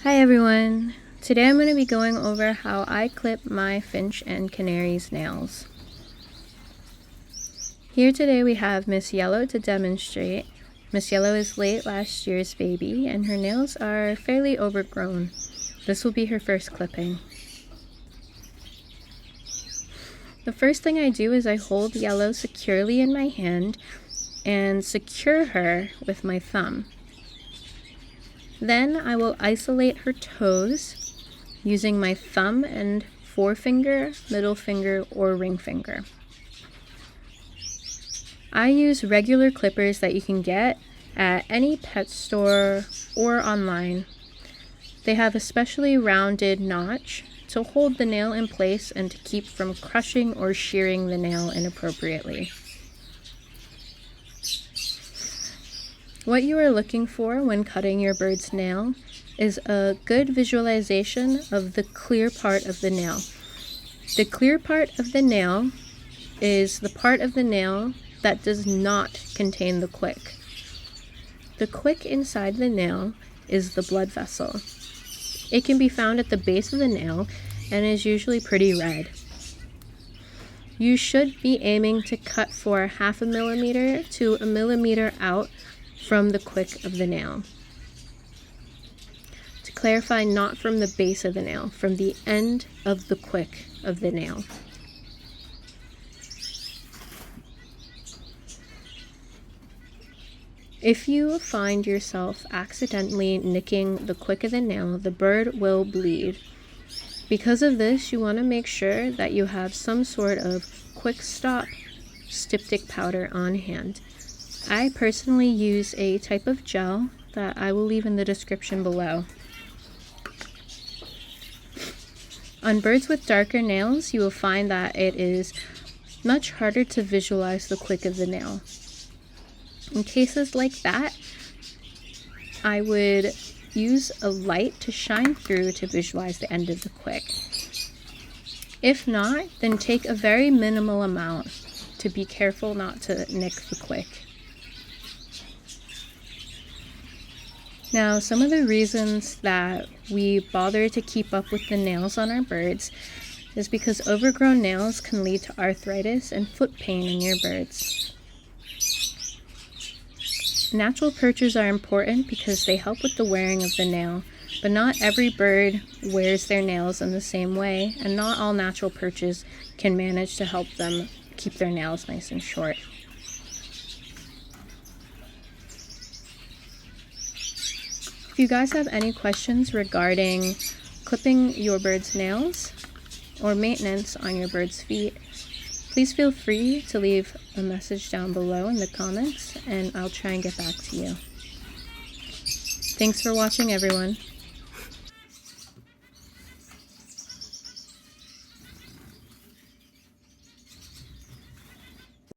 Hi everyone! Today I'm going to be going over how I clip my Finch and Canary's nails. Here today we have Miss Yellow to demonstrate. Miss Yellow is late last year's baby and her nails are fairly overgrown. This will be her first clipping. The first thing I do is I hold Yellow securely in my hand and secure her with my thumb. Then I will isolate her toes using my thumb and forefinger, middle finger, or ring finger. I use regular clippers that you can get at any pet store or online. They have a specially rounded notch to hold the nail in place and to keep from crushing or shearing the nail inappropriately. What you are looking for when cutting your bird's nail is a good visualization of the clear part of the nail. The clear part of the nail is the part of the nail that does not contain the quick. The quick inside the nail is the blood vessel. It can be found at the base of the nail and is usually pretty red. You should be aiming to cut for 0.5 millimeter to 1 millimeter out from the quick of the nail. To clarify, not from the base of the nail, from the end of the quick of the nail. If you find yourself accidentally nicking the quick of the nail, the bird will bleed. Because of this, you want to make sure that you have some sort of Quick-stop styptic powder on hand. I personally use a type of gel that I will leave in the description below. On birds with darker nails, you will find that it is much harder to visualize the quick of the nail. In cases like that, I would use a light to shine through to visualize the end of the quick. If not, then take a very minimal amount to be careful not to nick the quick. Now, some of the reasons that we bother to keep up with the nails on our birds is because overgrown nails can lead to arthritis and foot pain in your birds. Natural perches are important because they help with the wearing of the nail, but not every bird wears their nails in the same way, and not all natural perches can manage to help them keep their nails nice and short. If you guys have any questions regarding clipping your bird's nails or maintenance on your bird's feet, please feel free to leave a message down below in the comments and I'll try and get back to you. Thanks for watching, everyone.